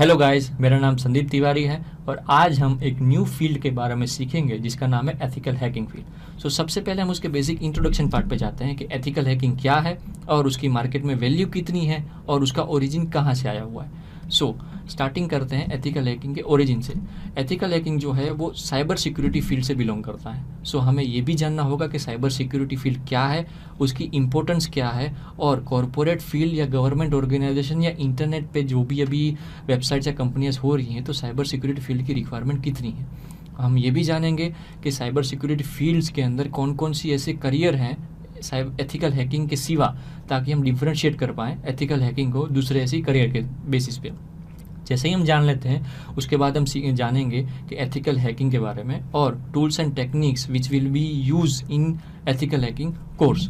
Hello guys, मेरा नाम संदीप तिवारी है और आज हम एक न्यू फील्ड के बारे में सीखेंगे जिसका नाम है एथिकल हैकिंग फील्ड। सबसे पहले हम उसके बेसिक इंट्रोडक्शन पार्ट पे जाते हैं कि एथिकल हैकिंग क्या है और उसकी मार्केट में वैल्यू कितनी है और उसका ओरिजिन कहाँ से आया हुआ है। स्टार्टिंग करते हैं एथिकल हैकिंग के ओरिजिन से। एथिकल हैकिंग जो है वो साइबर सिक्योरिटी फील्ड से बिलोंग करता है। हमें ये भी जानना होगा कि साइबर सिक्योरिटी फील्ड क्या है, उसकी इम्पोर्टेंस क्या है और कॉरपोरेट फील्ड या गवर्नमेंट ऑर्गेनाइजेशन या इंटरनेट पे जो भी अभी वेबसाइट्स या कंपनियां हो रही हैं तो साइबर सिक्योरिटी फील्ड की रिक्वायरमेंट कितनी है। हम ये भी जानेंगे कि साइबर सिक्योरिटी फील्ड्स के अंदर कौन कौन सी ऐसे करियर हैं एथिकल हैकिंग के सिवा, ताकि हम डिफ्रेंशिएट कर पाएँ एथिकल हैकिंग को दूसरे ऐसी करियर के बेसिस पे। जैसे ही हम जान लेते हैं उसके बाद हम जानेंगे कि एथिकल हैकिंग के बारे में और tools and techniques which will be use in ethical hacking course.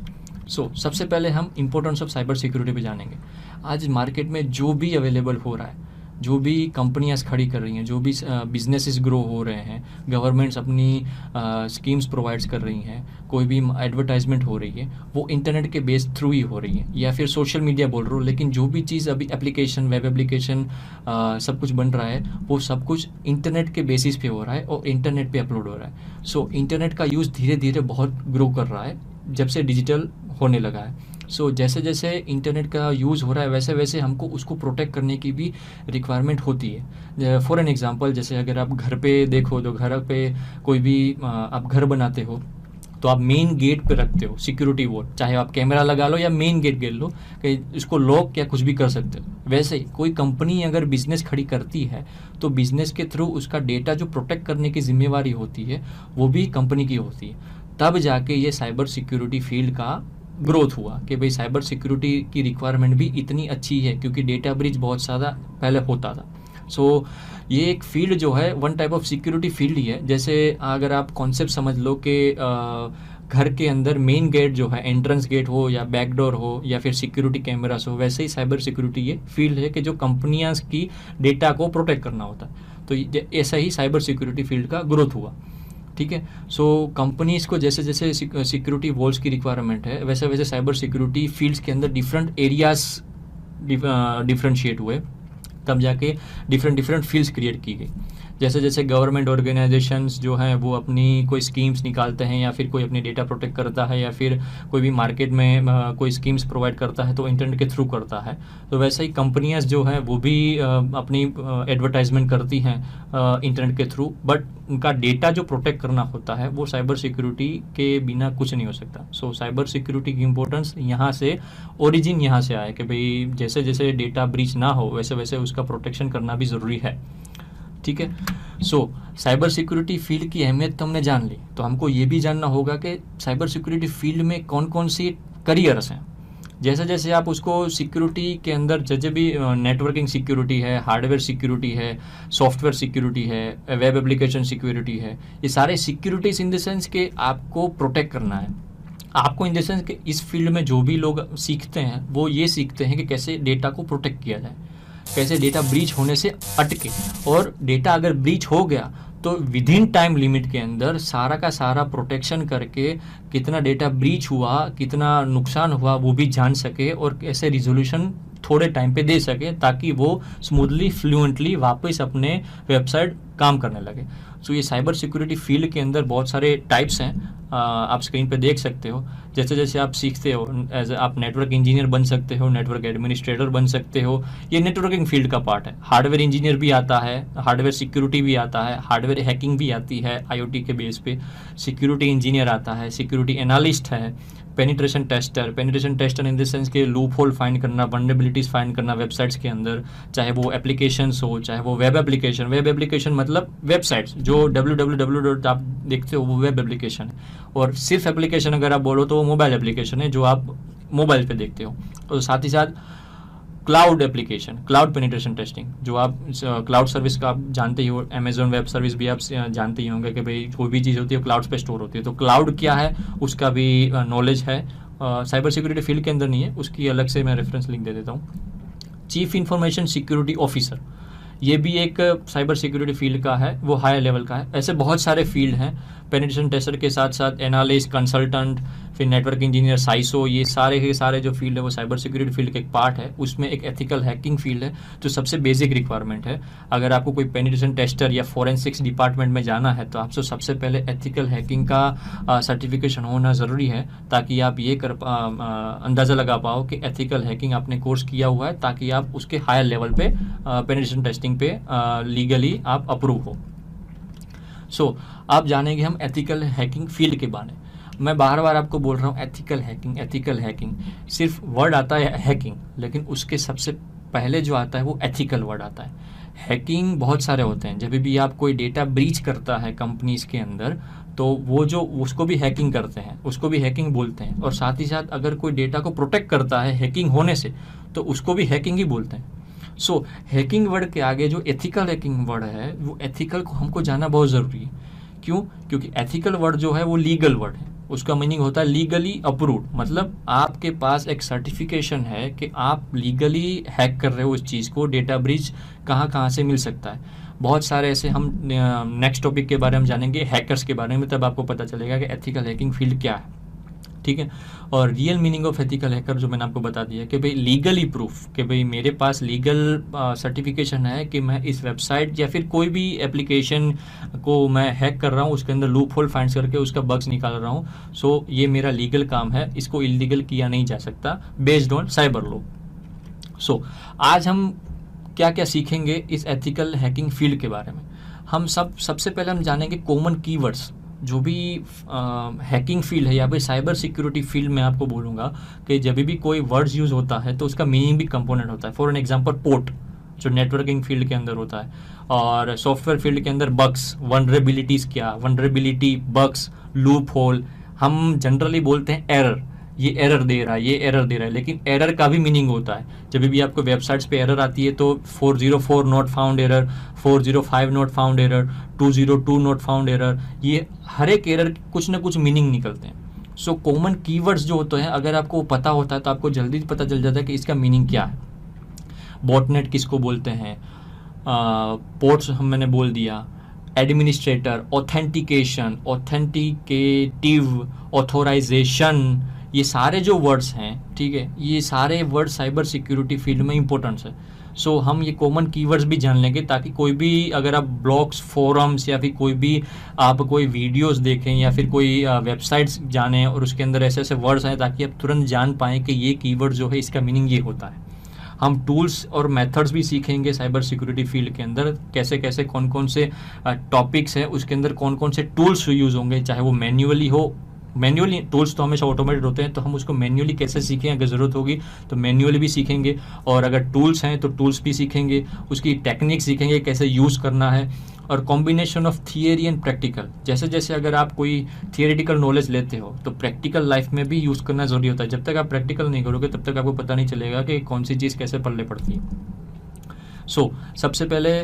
सबसे पहले हम इम्पोर्टेंस ऑफ साइबर सिक्योरिटी पे जानेंगे। आज मार्केट में जो भी अवेलेबल हो रहा है, जो भी कंपनियां खड़ी कर रही हैं, जो भी बिजनेसेस ग्रो हो रहे हैं, गवर्नमेंट्स अपनी स्कीम्स प्रोवाइड्स कर रही हैं, कोई भी एडवर्टाइजमेंट हो रही है, वो इंटरनेट के बेस थ्रू ही हो रही है या फिर सोशल मीडिया बोल रहा हूँ। लेकिन जो भी चीज़ अभी एप्लीकेशन, वेब एप्लीकेशन सब कुछ बन रहा है वो सब कुछ इंटरनेट के बेसिस पे हो रहा है और इंटरनेट पे अपलोड हो रहा है। इंटरनेट का यूज़ धीरे धीरे बहुत ग्रो कर रहा है जब से डिजिटल होने लगा है। जैसे जैसे इंटरनेट का यूज़ हो रहा है वैसे वैसे हमको उसको प्रोटेक्ट करने की भी रिक्वायरमेंट होती है। फॉर एन एग्जांपल, जैसे अगर आप घर पे देखो तो घर पे कोई भी आप घर बनाते हो तो आप मेन गेट पे रखते हो सिक्योरिटी वॉल, चाहे आप कैमरा लगा लो या मेन गेट लो कि इसको लॉक या कुछ भी कर सकते हो। वैसे ही कोई कंपनी अगर बिजनेस खड़ी करती है तो बिजनेस के थ्रू उसका डेटा जो प्रोटेक्ट करने की जिम्मेवारी होती है वो भी कंपनी की होती है। तब जाके ये साइबर सिक्योरिटी फील्ड का ग्रोथ हुआ कि भाई साइबर सिक्योरिटी की रिक्वायरमेंट भी इतनी अच्छी है क्योंकि डेटा ब्रीच बहुत ज़्यादा पहले होता था। ये एक फील्ड जो है one type of security field ही है। जैसे अगर आप कॉन्सेप्ट समझ लो कि घर के अंदर मेन गेट जो है, एंट्रेंस गेट हो या बैक डोर हो या फिर सिक्योरिटी कैमरास हो, वैसे ही साइबर सिक्योरिटी ये फील्ड है कि जो कंपनियां की डेटा को प्रोटेक्ट करना होता है। तो ऐसा ही साइबर सिक्योरिटी फील्ड का ग्रोथ हुआ। ठीक है। कंपनीज को जैसे जैसे सिक्योरिटी वॉल्स की रिक्वायरमेंट है वैसे वैसे साइबर सिक्योरिटी फील्ड्स के अंदर डिफरेंट एरियाज डिफरेंशिएट हुए, तब जाके डिफरेंट फील्ड्स क्रिएट की गई। जैसे जैसे गवर्नमेंट ऑर्गेनाइजेशंस जो हैं वो अपनी कोई स्कीम्स निकालते हैं या फिर कोई अपनी डेटा प्रोटेक्ट करता है या फिर कोई भी मार्केट में कोई स्कीम्स प्रोवाइड करता है तो इंटरनेट के थ्रू करता है। तो वैसे ही कंपनियां जो हैं वो भी अपनी एडवर्टाइजमेंट करती हैं इंटरनेट के थ्रू, बट उनका डेटा जो प्रोटेक्ट करना होता है वो साइबर सिक्योरिटी के बिना कुछ नहीं हो सकता। साइबर सिक्योरिटी की इम्पोर्टेंस यहाँ से, ओरिजिन यहाँ से आया कि भाई जैसे जैसे डेटा ब्रीच ना हो वैसे वैसे उसका प्रोटेक्शन करना भी ज़रूरी है। ठीक है। साइबर सिक्योरिटी फील्ड की अहमियत तो हमने जान ली, तो हमको ये भी जानना होगा कि साइबर सिक्योरिटी फील्ड में कौन कौन सी करियर्स हैं। जैसे जैसे आप उसको सिक्योरिटी के अंदर जैसे भी नेटवर्किंग सिक्योरिटी है, हार्डवेयर सिक्योरिटी है, सॉफ्टवेयर सिक्योरिटी है, वेब एप्लीकेशन सिक्योरिटी है, ये सारे सिक्योरिटीज इन द सेंस के आपको प्रोटेक्ट करना है। आपको इन द सेंस कि इस फील्ड में जो भी लोग सीखते हैं वो ये सीखते हैं कि कैसे डेटा को प्रोटेक्ट किया जाए, कैसे डेटा ब्रीच होने से अटके, और डेटा अगर ब्रीच हो गया तो विद इन टाइम लिमिट के अंदर सारा का सारा प्रोटेक्शन करके कितना डेटा ब्रीच हुआ, कितना नुकसान हुआ वो भी जान सके और कैसे रिजोल्यूशन थोड़े टाइम पे दे सके ताकि वो स्मूथली फ्लुएंटली वापस अपने वेबसाइट काम करने लगे। ये साइबर सिक्योरिटी फील्ड के अंदर बहुत सारे टाइप्स हैं, आप स्क्रीन पे देख सकते हो। जैसे जैसे आप सीखते हो एज आप नेटवर्क इंजीनियर बन सकते हो, नेटवर्क एडमिनिस्ट्रेटर बन सकते हो, ये नेटवर्किंग फील्ड का पार्ट है। हार्डवेयर इंजीनियर भी आता है, हार्डवेयर सिक्योरिटी भी आता है, हार्डवेयर हैकिंग भी आती है आईओटी के बेस पे, सिक्योरिटी इंजीनियर आता है, सिक्योरिटी एनालिस्ट है, penetration tester in the sense के लूप होल फाइंड करना, वल्नरेबिलिटीज फाइंड करना वेबसाइट्स के अंदर, चाहे वो एप्लीकेशंस हो चाहे वो वेब एप्लीकेशन मतलब वेबसाइट्स जो www आप देखते हो वो वेब एप्लीकेशन है, और सिर्फ एप्लीकेशन अगर आप बोलो तो वो मोबाइल एप्लीकेशन है जो आप मोबाइल पे देखते हो। और साथ ही साथ cloud application, cloud penetration testing, जो आप क्लाउड सर्विस का आप जानते ही हो, अमेजोन वेब सर्विस भी आप जानते ही होंगे कि भाई कोई भी चीज़ होती है क्लाउड पे स्टोर होती है, तो क्लाउड क्या है उसका भी नॉलेज है। साइबर सिक्योरिटी फील्ड के अंदर नहीं है, उसकी अलग से मैं रेफरेंस लिंक दे देता हूँ। चीफ इंफॉर्मेशन सिक्योरिटी ऑफिसर, ये भी एक साइबर सिक्योरिटी फील्ड का है, वो हाई लेवल का है। ऐसे बहुत सारे फील्ड हैं, पेनिट्रेशन टेस्टर के साथ साथ एनालिस्ट, कंसल्टेंट, फिर नेटवर्क इंजीनियर, साइसो, ये सारे के सारे जो फील्ड है वो साइबर सिक्योरिटी फील्ड का एक पार्ट है। उसमें एक एथिकल हैकिंग फील्ड है जो सबसे बेसिक रिक्वायरमेंट है। अगर आपको कोई पेनिट्रेशन टेस्टर या फोरेंसिक्स डिपार्टमेंट में जाना है तो आपसे सबसे पहले एथिकल हैकिंग का सर्टिफिकेशन होना ज़रूरी है, ताकि आप ये अंदाज़ा लगा पाओ कि एथिकल हैकिंग आपने कोर्स किया हुआ है, ताकि आप उसके हायर लेवल पे पेनिट्रेशन टेस्टिंग पे लीगली आप अप्रूव हो। सो आप जानेंगे हम एथिकल हैकिंग फील्ड के बारे में। मैं बार बार आपको बोल रहा हूँ एथिकल हैकिंग, सिर्फ वर्ड आता है हैकिंग, लेकिन उसके सबसे पहले जो आता है वो एथिकल वर्ड आता है। हैकिंग बहुत सारे होते हैं। जब भी आप कोई डेटा ब्रीच करता है कंपनीज के अंदर, तो वो जो उसको भी हैकिंग करते हैं, उसको भी हैकिंग बोलते हैं। और साथ ही साथ अगर कोई डेटा को प्रोटेक्ट करता है हैकिंग होने से, तो उसको भी हैकिंग ही बोलते हैं। सो हैकिंग वर्ड के आगे जो एथिकल हैकिंग वर्ड है, वो एथिकल को हमको जानना बहुत ज़रूरी है। क्यों? क्योंकि एथिकल वर्ड जो है वो लीगल वर्ड है। उसका मीनिंग होता है लीगली अप्रूव्ड, मतलब आपके पास एक सर्टिफिकेशन है कि आप लीगली हैक कर रहे हो उस चीज़ को। डेटा ब्रीच कहाँ से मिल सकता है, बहुत सारे ऐसे। हम नेक्स्ट टॉपिक के बारे में जानेंगे, हैकर्स के बारे में, तब आपको पता चलेगा कि एथिकल हैकिंग फील्ड क्या है। ठीक है। और real meaning of ethical hacker जो मैंने आपको बता दिया कि भाई लीगली प्रूफ, कि भाई मेरे पास लीगल सर्टिफिकेशन है कि मैं इस वेबसाइट या फिर कोई भी एप्लीकेशन को मैं हैक कर रहा हूँ, उसके अंदर लूप होल फाइंड करके उसका बग्स निकाल रहा हूँ। सो ये मेरा लीगल काम है, इसको इलीगल किया नहीं जा सकता बेस्ड ऑन साइबर लॉ। सो आज हम क्या क्या सीखेंगे इस एथिकल हैकिंग फील्ड के बारे में। हम सबसे पहले हम जानेंगे कॉमन कीवर्ड्स। जो भी हैकिंग फील्ड है या फिर साइबर सिक्योरिटी फील्ड में आपको बोलूँगा कि जब भी कोई वर्ड्स यूज़ होता है तो उसका मीनिंग भी कंपोनेंट होता है। फॉर एन एग्जांपल पोर्ट जो नेटवर्किंग फील्ड के अंदर होता है, और सॉफ्टवेयर फील्ड के अंदर बग्स, वनरेबिलिटीज़ क्या, वनरेबिलिटी, बग्स, लूप होल। हम जनरली बोलते हैं एरर, ये एरर दे रहा है, ये एरर दे रहा है, लेकिन एरर का भी मीनिंग होता है। जब भी आपको वेबसाइट्स पे एरर आती है तो 404 not found error, 405 not found error, 202 not found error, ये हर एक एरर कुछ ना कुछ मीनिंग निकलते हैं। सो कॉमन कीवर्ड्स जो होते हैं, अगर आपको पता होता है तो आपको जल्दी पता चल जाता है कि इसका मीनिंग क्या है। बॉटनेट किसको बोलते हैं, पोर्ट्स मैंने बोल दिया, एडमिनिस्ट्रेटर, ऑथेंटिकेशन, ऑथेंटिकेटिव, ऑथोराइजेशन, ये सारे जो वर्ड्स हैं, ठीक है, ये सारे वर्ड साइबर सिक्योरिटी फील्ड में इंपॉर्टेंस है। सो हम ये कॉमन कीवर्ड्स भी जान लेंगे, ताकि कोई भी अगर आप ब्लॉग्स, फोरम्स या फिर कोई भी आप कोई वीडियोस देखें या फिर कोई वेबसाइट्स जानें और उसके अंदर ऐसे ऐसे वर्ड्स आए, ताकि आप तुरंत जान पाएँ कि ये कीवर्ड जो है इसका मीनिंग ये होता है। हम टूल्स और मेथड्स भी सीखेंगे साइबर सिक्योरिटी फील्ड के अंदर, कैसे कैसे कौन कौन से टॉपिक्स हैं, उसके अंदर कौन कौन से टूल्स यूज़ होंगे, चाहे वो मैन्युअली हो। मैन्युअली टूल्स तो हमेशा ऑटोमेटेड होते हैं, तो हम उसको मैन्युअली कैसे सीखें, अगर ज़रूरत होगी तो मैन्युअली भी सीखेंगे। और अगर टूल्स हैं तो टूल्स भी सीखेंगे, उसकी टेक्निक सीखेंगे कैसे यूज़ करना है। और combination of theory and practical, जैसे जैसे अगर आप कोई थियरेटिकल नॉलेज लेते हो तो प्रैक्टिकल लाइफ में भी यूज़ करना ज़रूरी होता है। जब तक आप प्रैक्टिकल नहीं करोगे तब तक आपको पता नहीं चलेगा कि कौन सी चीज़ कैसे पल्ले पड़ती है। सो सबसे पहले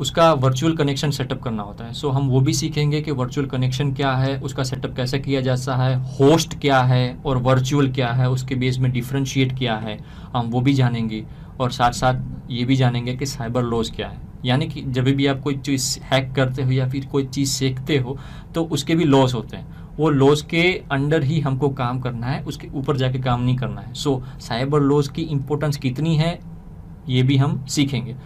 उसका वर्चुअल कनेक्शन सेटअप करना होता है। सो हम वो भी सीखेंगे कि वर्चुअल कनेक्शन क्या है, उसका सेटअप कैसे किया जाता है, होस्ट क्या है और वर्चुअल क्या है, उसके बेस में डिफरेंशिएट क्या है, हम वो भी जानेंगे। और साथ साथ ये भी जानेंगे कि साइबर लॉज क्या है, यानी कि जब भी आप कोई चीज़ हैक करते हो या फिर कोई चीज़ सीखते हो तो उसके भी लॉज होते हैं। वो लॉज के अंडर ही हमको काम करना है, उसके ऊपर जाके काम नहीं करना है। सो साइबर लॉज की इम्पोर्टेंस कितनी है ये भी हम सीखेंगे।